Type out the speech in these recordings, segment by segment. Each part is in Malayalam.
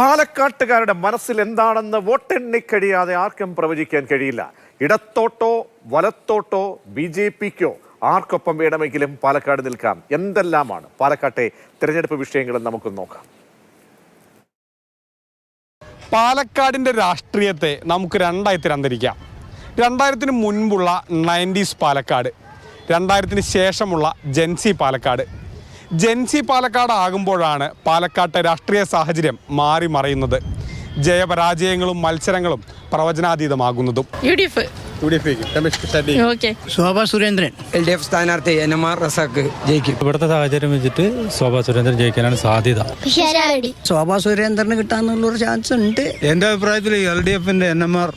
പാലക്കാട്ടുകാരുടെ മനസ്സിൽ എന്താണെന്ന് വോട്ടെണ്ണി കഴിയാതെ ആർക്കും പ്രവചിക്കാൻ കഴിയില്ല. ഇടത്തോട്ടോ വലത്തോട്ടോ BJPക്കോ ആർക്കൊപ്പം വേണമെങ്കിലും പാലക്കാട് നിൽക്കാം. എന്തെല്ലാമാണ് പാലക്കാട്ടെ തിരഞ്ഞെടുപ്പ് വിഷയങ്ങളും നമുക്ക് നോക്കാം. പാലക്കാടിൻ്റെ രാഷ്ട്രീയത്തെ നമുക്ക് രണ്ടായി തരംതിരിക്കാം. 2000-ന് മുൻപുള്ള 90s പാലക്കാട്, 2000-ന് ശേഷമുള്ള ജെൻസി പാലക്കാട്. ജെൻസി പാലക്കാട് ആകുമ്പോഴാണ് പാലക്കാട്ടെ രാഷ്ട്രീയ സാഹചര്യം മാറി മറിയുന്നത്. ജയപരാജയങ്ങളും മത്സരങ്ങളും പ്രവചനാതീതമാകുന്നതും. ശോഭാ സുരേന്ദ്രൻ LDF സ്ഥാനാർത്ഥി NMR റസാക്ക് ജയിക്കും. ഇവിടുത്തെ സാഹചര്യം വെച്ചിട്ട് ശോഭാ സുരേന്ദ്രൻ ജയിക്കാനാണ് സാധ്യത. ശോഭാ സുരേന്ദ്രന് കിട്ടാന്നുള്ളൊരു ചാൻസ് ഉണ്ട്. എന്റെ അഭിപ്രായത്തിൽ LDFന്റെ NMR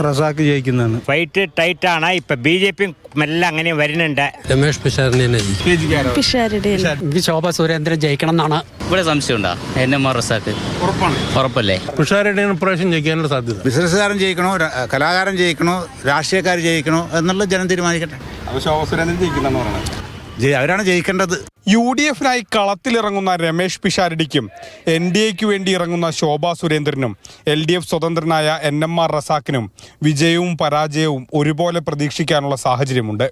റസാക്ക് ജയിക്കുന്നതാണ്. ഫൈറ്റ് ടൈറ്റ് ആണ്. ഇപ്പൊ BJP മെല്ലെ അങ്ങനെ വരുന്നുണ്ട്. രമേഷ് പിഷാരടി എനിക്ക് ശോഭാ സുരേന്ദ്രൻ ജയിക്കണം എന്നാണ്. ഇവിടെ സംശയമുണ്ടോ? NMR റസാക്ക് ഉറപ്പല്ലേ? പിഷാരടിയാണ് ഇപ്രാവശ്യം ജയിക്കാനുള്ള സാധ്യത. ബിസിനസ്സുകാരൻ ജയിക്കണോ, കലാകാരൻ ജയിക്കണോ, രാഷ്ട്രീയക്കാർ ജയിക്കണോ എന്നുള്ള ജനം തീരുമാനിക്കട്ടെ. ശോഭാ സുരേന്ദ്രൻ ജയിക്കുന്നതെന്ന് പറയുന്നത് അവരാണ് ജയിക്കേണ്ടത്. UDF-നായി കളത്തിലിറങ്ങുന്ന രമേഷ് പിഷാരടിക്കും NDAയ്ക്ക് വേണ്ടി ഇറങ്ങുന്ന ശോഭാ സുരേന്ദ്രനും LDF സ്വതന്ത്രനായ NMR റസാക്കിനും വിജയവും പരാജയവും ഒരുപോലെ പ്രതീക്ഷിക്കാനുള്ള സാഹചര്യമുണ്ട്.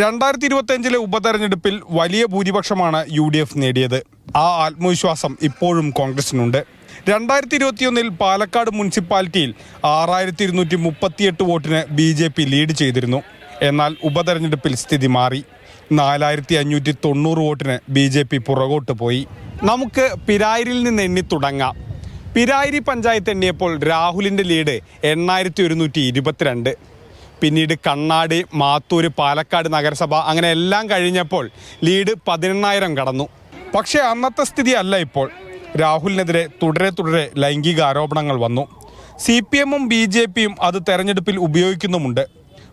2025-ലെ ഉപതെരഞ്ഞെടുപ്പിൽ വലിയ ഭൂരിപക്ഷമാണ് UDF നേടിയത്. ആ ആത്മവിശ്വാസം ഇപ്പോഴും കോൺഗ്രസിനുണ്ട്. 2021-ൽ പാലക്കാട് മുനിസിപ്പാലിറ്റിയിൽ 6238 വോട്ടിന് BJP ലീഡ് ചെയ്തിരുന്നു. എന്നാൽ ഉപതെരഞ്ഞെടുപ്പിൽ സ്ഥിതി മാറി. 4590 വോട്ടിന് BJP പുറകോട്ട് പോയി. നമുക്ക് പിരായിരിൽ നിന്ന് എണ്ണി തുടങ്ങാം. പിരായിരി പഞ്ചായത്ത് എണ്ണിയപ്പോൾ രാഹുലിൻ്റെ ലീഡ് 8122. പിന്നീട് കണ്ണാടി, മാത്തൂര്, പാലക്കാട് നഗരസഭ അങ്ങനെ എല്ലാം കഴിഞ്ഞപ്പോൾ ലീഡ് 18000 കടന്നു. പക്ഷേ അന്നത്തെ സ്ഥിതി അല്ല ഇപ്പോൾ. രാഹുലിനെതിരെ തുടരെ ലൈംഗിക ആരോപണങ്ങൾ വന്നു. CPM-ഉം BJP-യും അത് തെരഞ്ഞെടുപ്പിൽ ഉപയോഗിക്കുന്നുമുണ്ട്.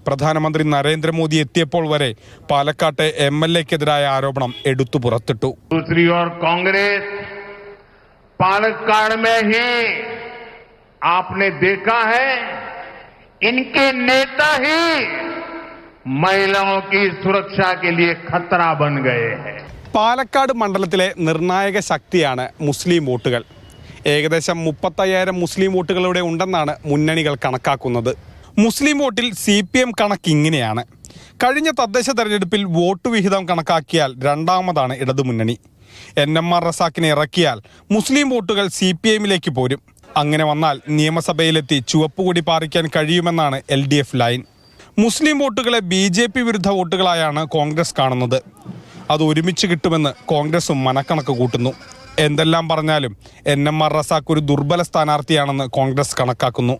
പ്രധാനമന്ത്രി നരേന്ദ്രമോദി എത്തിയപ്പോൾ വരെ പാലക്കാട്ടെ MLA-ക്കെതിരായ ആരോപണം എടുത്തു പുറത്തിട്ടു. दूसरी ओर कांग्रेस पालक्काड़ में ही आपने देखा है इनके नेता ही महिलाओं की सुरक्षा के लिए खतरा बन गए हैं. പാലക്കാട് മണ്ഡലത്തിലെ നിർണായക ശക്തിയാണ് മുസ്ലിം വോട്ടുകൾ. ഏകദേശം 35,000 മുസ്ലിം വോട്ടുകളിവിടെ ഉണ്ടെന്നാണ് മുന്നണികൾ കണക്കാക്കുന്നത്. മുസ്ലിം വോട്ടിൽ CPM കണക്ക് ഇങ്ങനെയാണ്. കഴിഞ്ഞ തദ്ദേശ തെരഞ്ഞെടുപ്പിൽ വോട്ട് വിഹിതം കണക്കാക്കിയാൽ രണ്ടാമതാണ് ഇടതുമുന്നണി. NMR റസാക്കിനെ ഇറക്കിയാൽ മുസ്ലിം വോട്ടുകൾ CPM-ലേക്ക് പോരും. അങ്ങനെ വന്നാൽ നിയമസഭയിലെത്തി ചുവപ്പുകൊടി പാറിക്കാൻ കഴിയുമെന്നാണ് LDF ലൈൻ. മുസ്ലിം വോട്ടുകളെ BJP വിരുദ്ധ വോട്ടുകളായാണ് കോൺഗ്രസ് കാണുന്നത്. അത് ഒരുമിച്ച് കിട്ടുമെന്ന് കോൺഗ്രസും മനക്കണക്ക് കൂട്ടുന്നു. എന്തെല്ലാം പറഞ്ഞാലും NMR റസാക്ക് ഒരു ദുർബല സ്ഥാനാർത്ഥിയാണെന്ന് കോൺഗ്രസ് കണക്കാക്കുന്നു.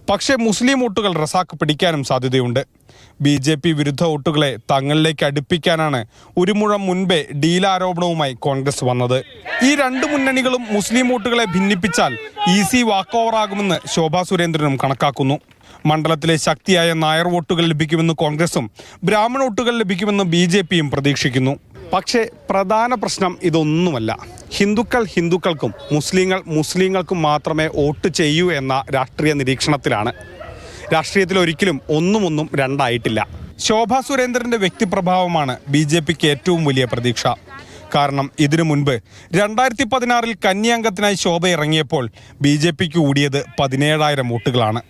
പക്ഷേ മുസ്ലിം വോട്ടുകൾ റസാക്ക് പിടിക്കാനും സാധ്യതയുണ്ട്. BJP വിരുദ്ധ വോട്ടുകളെ തങ്ങളിലേക്ക് അടുപ്പിക്കാനാണ് ഒരു മുഴം മുൻപേ ഡീലാരോപണവുമായി കോൺഗ്രസ് വന്നത്. ഈ രണ്ട് മുന്നണികളും മുസ്ലിം വോട്ടുകളെ ഭിന്നിപ്പിച്ചാൽ ഈസി വാക്ക് ഓവർ ആകുമെന്ന് ശോഭാ സുരേന്ദ്രനും കണക്കാക്കുന്നു. മണ്ഡലത്തിലെ ശക്തിയായ നായർ വോട്ടുകൾ ലഭിക്കുമെന്ന് കോൺഗ്രസും ബ്രാഹ്മണ വോട്ടുകൾ ലഭിക്കുമെന്ന് BJP-യും പ്രതീക്ഷിക്കുന്നു. പക്ഷേ പ്രധാന പ്രശ്നം ഇതൊന്നുമല്ല. ഹിന്ദുക്കൾ ഹിന്ദുക്കൾക്കും മുസ്ലിങ്ങൾ മുസ്ലിങ്ങൾക്കും മാത്രമേ വോട്ട് ചെയ്യൂ എന്ന രാഷ്ട്രീയ നിരീക്ഷണത്തിലാണ്. രാഷ്ട്രീയത്തിൽ ഒരിക്കലും ഒന്നും രണ്ടായിട്ടില്ല. ശോഭാ സുരേന്ദ്രൻ്റെ വ്യക്തിപ്രഭാവമാണ് BJPക്ക് ഏറ്റവും വലിയ പ്രതീക്ഷ. കാരണം ഇതിനു മുൻപ് 2016-ൽ കന്നി അംഗത്തിനായി ശോഭ ഇറങ്ങിയപ്പോൾ BJPക്ക് കൂടിയത് 17,000 വോട്ടുകളാണ്.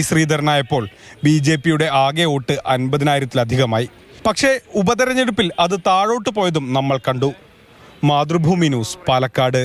ശ്രീധരനായപ്പോൾ BJPയുടെ ആകെ വോട്ട് 50,000-ലധികമായി. പക്ഷേ ഉപതെരഞ്ഞെടുപ്പിൽ അത് താഴോട്ട് പോയതും നമ്മൾ കണ്ടു. മാതൃഭൂമി ന്യൂസ്, പാലക്കാട്.